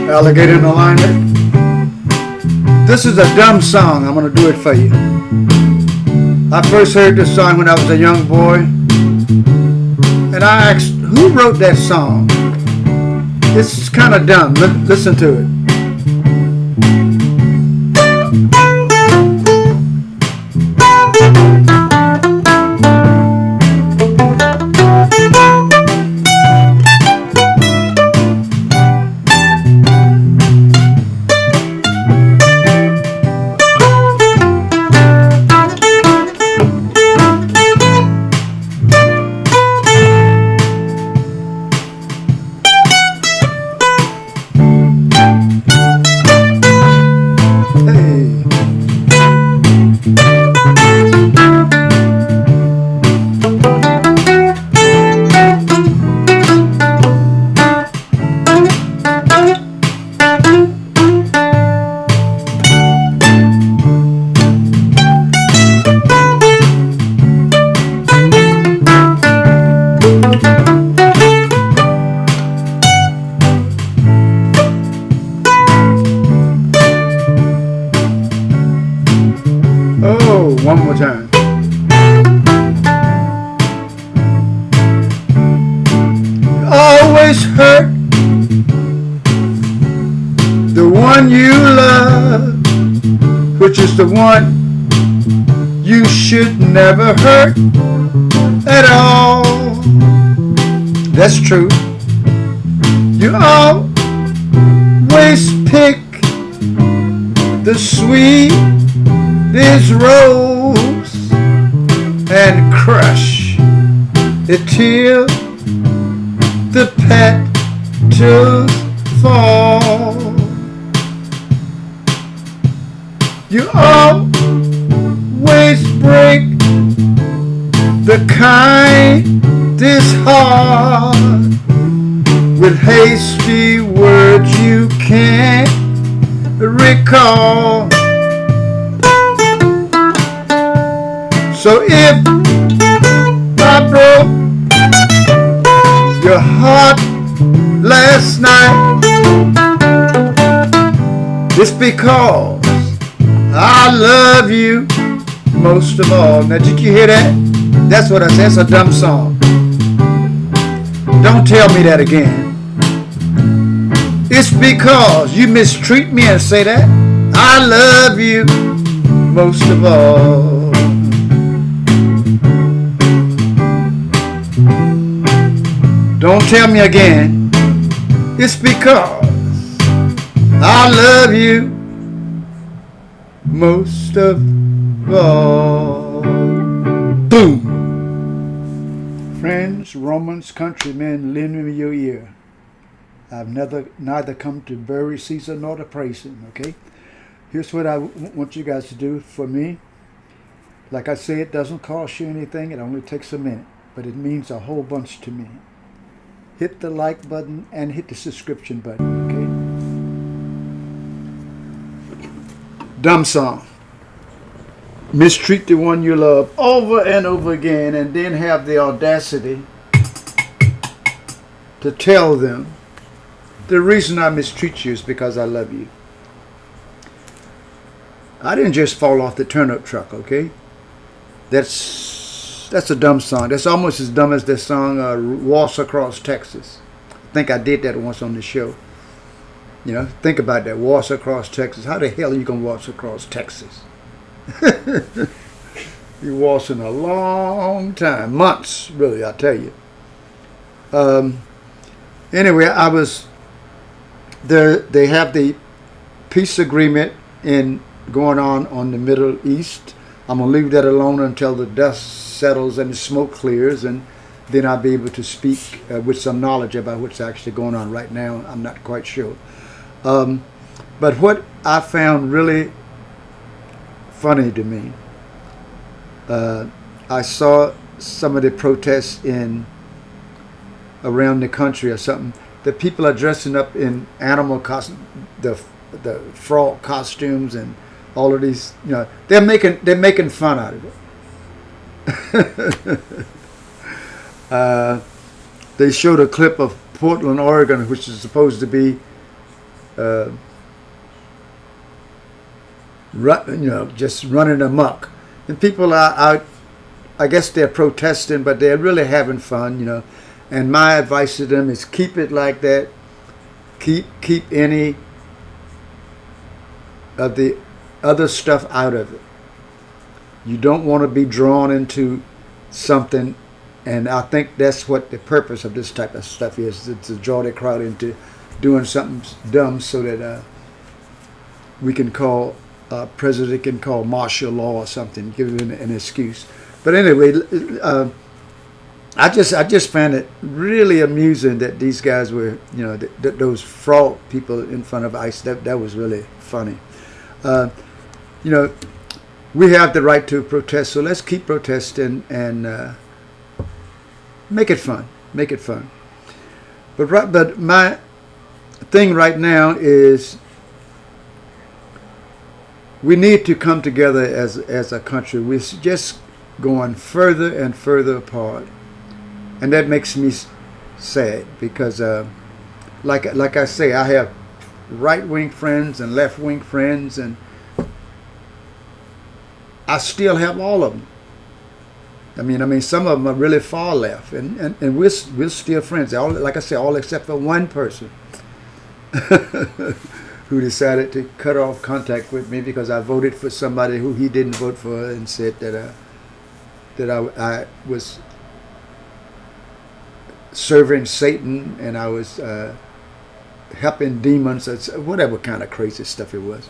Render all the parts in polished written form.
Alligator in alignment. This is a dumb song. I'm going to do it for you. I first heard this song when I was a young boy, and I asked, who wrote that song? It's kind of dumb. Listen to it. One more time. Always hurt the one you love, which is the one you should never hurt at all. That's true. You always pick the sweetest rose and crush it till the petals fall. You always break the kindest heart with hasty words you can't recall. So if I broke your heart last night, it's because I love you most of all. Now, did you hear that? That's what I said. It's a dumb song. Don't tell me that again. It's because you mistreat me and say that. I love you most of all. Don't tell me again. It's because I love you most of all. Boom. Friends, Romans, countrymen, lend me your ear. I've neither come to bury Caesar nor to praise him, okay? Here's what I want you guys to do for me. Like I say, it doesn't cost you anything. It only takes a minute, but it means a whole bunch to me. Hit the like button and hit the subscription button, okay? Dumb song. Mistreat the one you love over and over again, and then have the audacity to tell them the reason I mistreat you is because I love you. I didn't just fall off the turnip truck, okay? That's a dumb song. That's almost as dumb as that song, Waltz Across Texas. I think I did that once on the show. You know, think about that, waltz across Texas. How the hell are you going to waltz across Texas? You're waltzing a long time, months, really, I tell you. Anyway, I was there. They have the peace agreement going on the Middle East. I'm going to leave that alone until the dust settles and the smoke clears, and then I'll be able to speak with some knowledge about what's actually going on right now. I'm not quite sure. But what I found really funny to me, I saw some of the protests around the country or something. The people are dressing up in animal costumes, the frog costumes, and all of these. You know, they're making fun out of it. They showed a clip of Portland, Oregon, which is supposed to be uh, just running amok. And people are, I guess they're protesting, but they're really having fun. And my advice to them is keep it like that. Keep any of the other stuff out of it. You don't want to be drawn into something, and I think that's what the purpose of this type of stuff is, to draw the crowd into doing something dumb so that we can call, president can call martial law or something, give him an excuse. But anyway, I just found it really amusing that these guys were, those fraud people in front of ICE. That was really funny. We have the right to protest, so let's keep protesting and make it fun. Make it fun. But my thing right now is we need to come together as a country. We're just going further and further apart, and that makes me sad because, like I say, I have right-wing friends and left-wing friends, and I still have all of them. I mean, some of them are really far left, and we're still friends. Like I say, all except for one person who decided to cut off contact with me because I voted for somebody who he didn't vote for, and said that I was serving Satan and I was helping demons, or whatever kind of crazy stuff it was.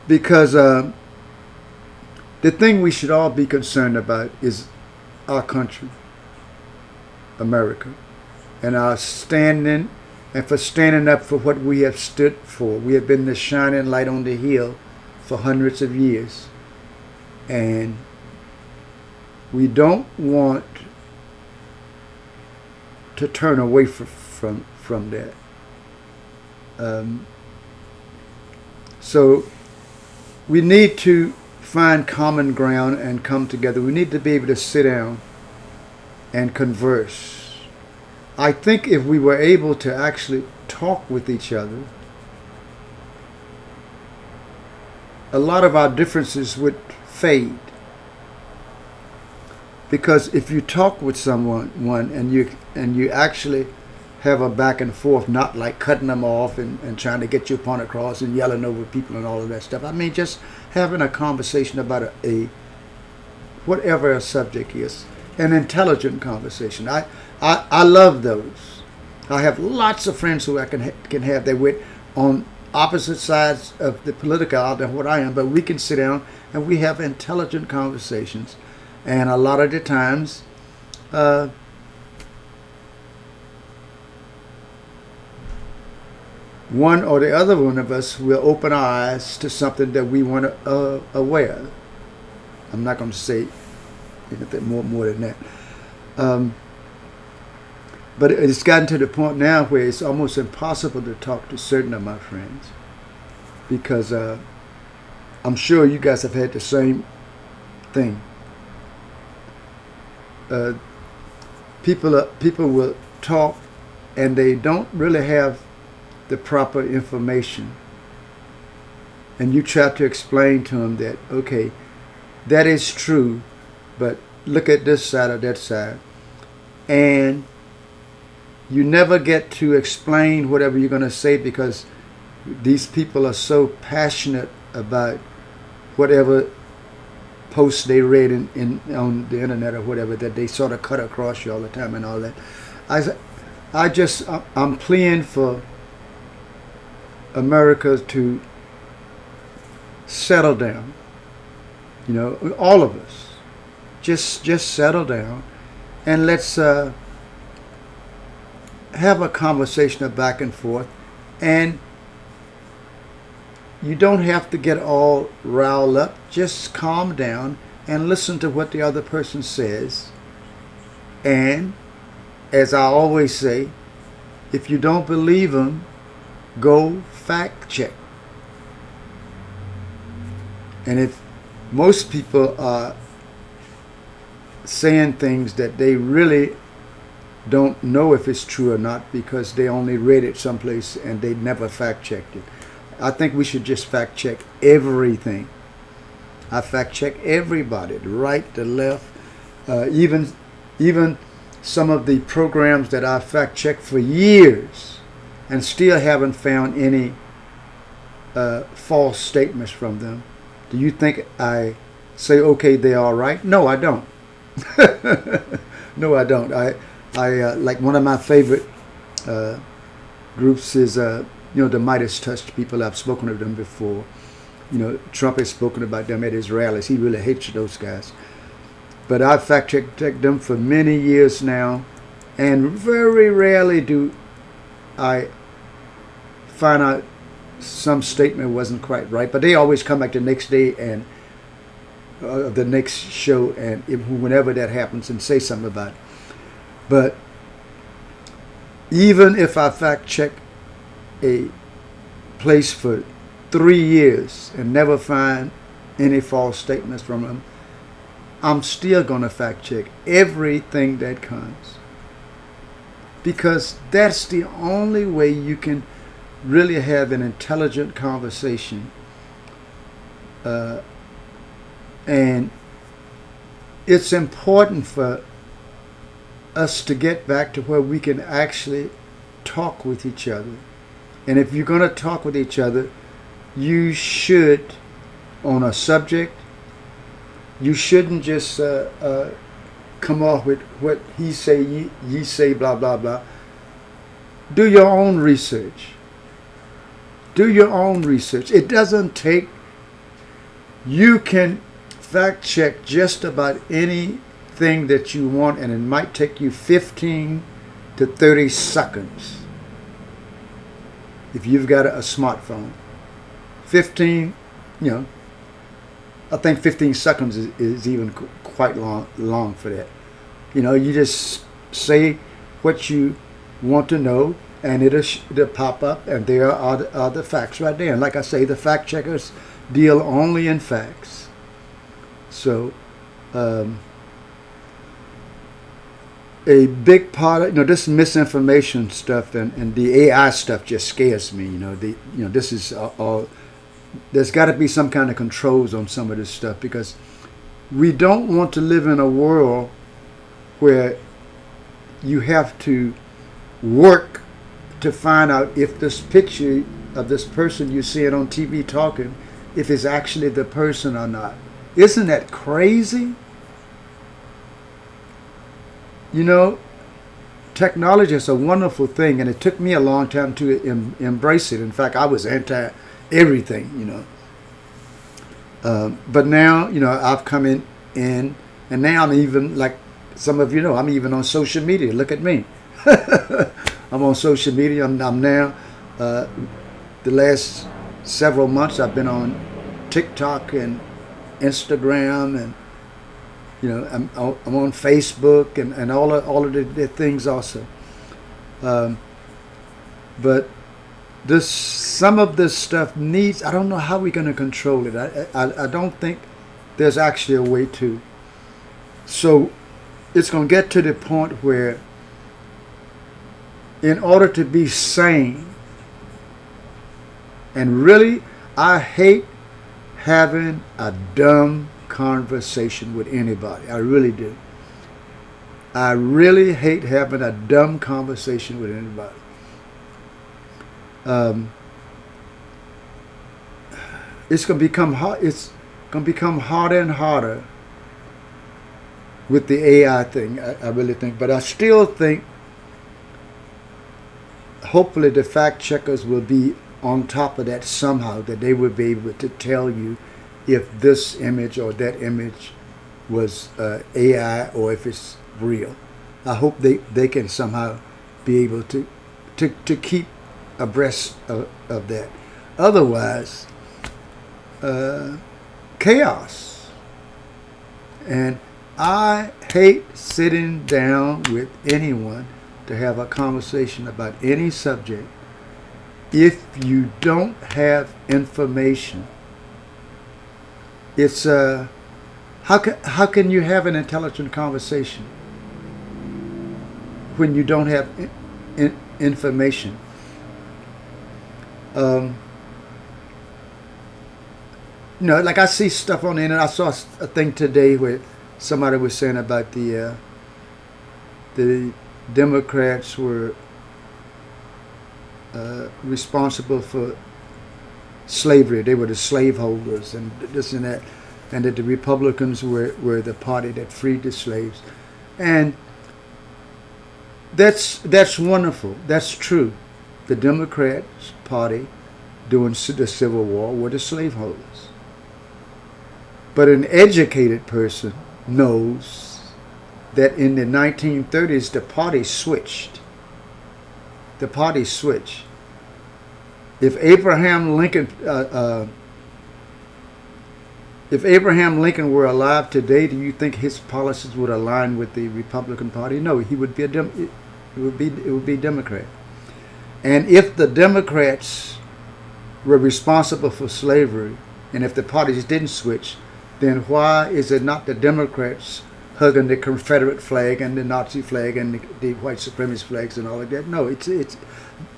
Because the thing we should all be concerned about is our country, America, and our standing, and for standing up for what we have stood for. We have been the shining light on the hill for hundreds of years, and we don't want to turn away from that. So we need to find common ground and come together. We need to be able to sit down and converse. I think if we were able to actually talk with each other, a lot of our differences would fade. Because if you talk with someone and you actually have a back and forth, not like cutting them off and trying to get your point across and yelling over people and all of that stuff. I mean, just having a conversation about a whatever a subject is, an intelligent conversation. I love those. I have lots of friends who I can have that with on opposite sides of the political aisle than what I am, but we can sit down and we have intelligent conversations. And a lot of the times, one or the other one of us will open our eyes to something that we weren't aware of. I'm not going to say anything more than that. But it's gotten to the point now where it's almost impossible to talk to certain of my friends, because I'm sure you guys have had the same thing. People will talk and they don't really have the proper information, and you try to explain to them that, okay, that is true, but look at this side or that side, and you never get to explain whatever you're going to say, because these people are so passionate about whatever posts they read on the internet or whatever, that they sort of cut across you all the time and all that. I'm pleading for America to settle down. All of us, just settle down, and let's have a conversation of back and forth. And you don't have to get all riled up. Just calm down and listen to what the other person says. And as I always say, if you don't believe them, go fact check. And if most people are saying things that they really don't know if it's true or not because they only read it someplace and they never fact checked it. I think we should just fact check everything. I fact check everybody, the right, the left, even some of the programs that I fact checked for years and still haven't found any false statements from them. Do you think I say, okay, they are right? No, I don't. No, I don't. I like one of my favorite groups is the Midas Touch people. I've spoken of them before. Trump has spoken about them at his rallies. He really hates those guys. But I've fact checked them for many years now, and very rarely do I find out some statement wasn't quite right. But they always come back the next day and the next show, and whenever that happens, and say something about it. But even if I fact check a place for 3 years and never find any false statements from them, I'm still going to fact check everything that comes. Because that's the only way you can really have an intelligent conversation. And it's important for us to get back to where we can actually talk with each other. And if you're going to talk with each other, you should, on a subject, you shouldn't just come off with what he say, ye say, blah, blah, blah. Do your own research. Do your own research. It doesn't take, you can fact check just about anything that you want, and it might take you 15 to 30 seconds if you've got a smartphone. 15, I think 15 seconds is even quite long for that. You just say what you want to know, and it'll pop up, and there are the facts right there. And like I say, the fact checkers deal only in facts. So, a big part of this misinformation stuff and the AI stuff just scares me. This is all. There's got to be some kind of controls on some of this stuff, because we don't want to live in a world where you have to work to find out if this picture of this person you're seeing on TV talking, if it's actually the person or not. Isn't that crazy? Technology is a wonderful thing, and it took me a long time to embrace it. In fact, I was anti everything, but now, I've come in, and now I'm even, like some of you know, I'm even on social media. Look at me. I'm on social media. I'm now, the last several months, I've been on TikTok and Instagram, and I'm on Facebook and all of the things also. But some of this stuff needs, I don't know how we're going to control it. I don't think there's actually a way to. So it's going to get to the point where, in order to be sane, and really, I hate having a dumb conversation with anybody. I really do. I really hate having a dumb conversation with anybody. It's going to become hard. It's going to become harder and harder with the AI thing. I really think, but I still think, hopefully, the fact checkers will be on top of that somehow. That they will be able to tell you if this image or that image was AI or if it's real. I hope they can somehow be able to keep abreast of that. Otherwise, chaos. And I hate sitting down with anyone to have a conversation about any subject if you don't have information. It's how can you have an intelligent conversation when you don't have information. Like I see stuff on the internet. I saw a thing today where somebody was saying about the Democrats were responsible for slavery. They were the slaveholders and this and that, and that the Republicans were the party that freed the slaves. And that's wonderful. That's true. The Democrats party during the Civil War were the slaveholders. But an educated person knows that in the 1930s the party switched. The party switched. If Abraham Lincoln were alive today, do you think his policies would align with the Republican Party? No, he would be it would be Democrat. And if the Democrats were responsible for slavery, and if the parties didn't switch, then why is it not the Democrats hugging the Confederate flag and the Nazi flag and the white supremacist flags and all of that? No, it's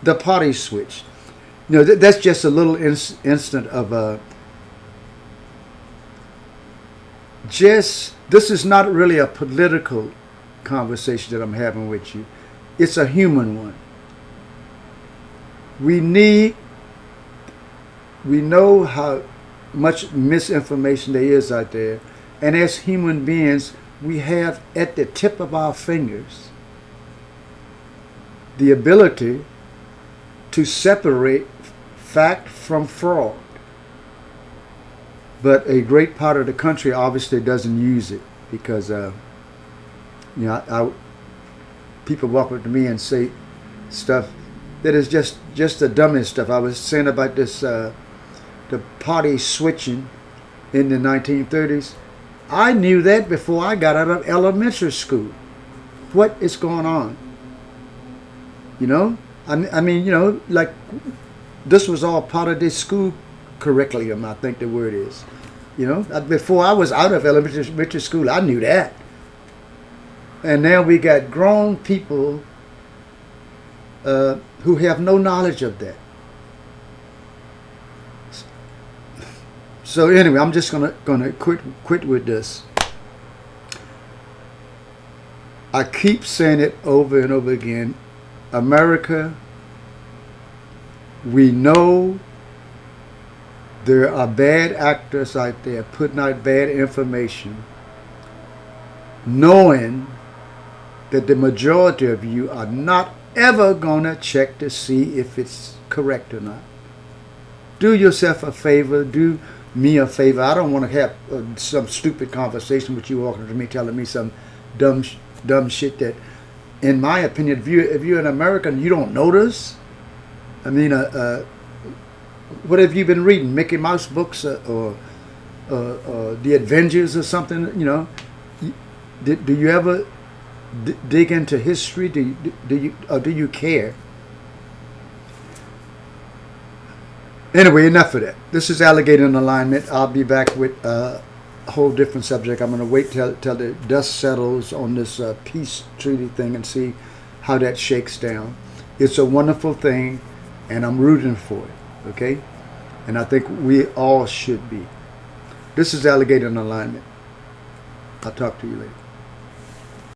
the parties switched. That's just a little instant of this is not really a political conversation that I'm having with you. It's a human one. We know how much misinformation there is out there, and as human beings, we have at the tip of our fingers the ability to separate fact from fraud. But a great part of the country obviously doesn't use it because, people walk up to me and say stuff that is just the dumbest stuff. I was saying about this, the party switching in the 1930s. I knew that before I got out of elementary school. What is going on? I mean, like this was all part of this school curriculum, I think the word is. Before I was out of elementary school, I knew that. And now we got grown people who have no knowledge of that. So anyway, I'm just gonna quit with this. I keep saying it over and over again. America, we know there are bad actors out there putting out bad information, knowing that the majority of you are not ever going to check to see if it's correct or not. Do yourself a favor. Do me a favor. I don't want to have some stupid conversation with you walking to me telling me some dumb shit that, in my opinion, if you're an American, you don't notice. I mean, what have you been reading? Mickey Mouse books or The Avengers or something? Do you ever dig into history? Do you care? Anyway, enough of that. This is Alligator in Alignment. I'll be back with a whole different subject. I'm going to wait till the dust settles on this peace treaty thing and see how that shakes down. It's a wonderful thing, and I'm rooting for it, okay? And I think we all should be. This is Alligator in Alignment. I'll talk to you later.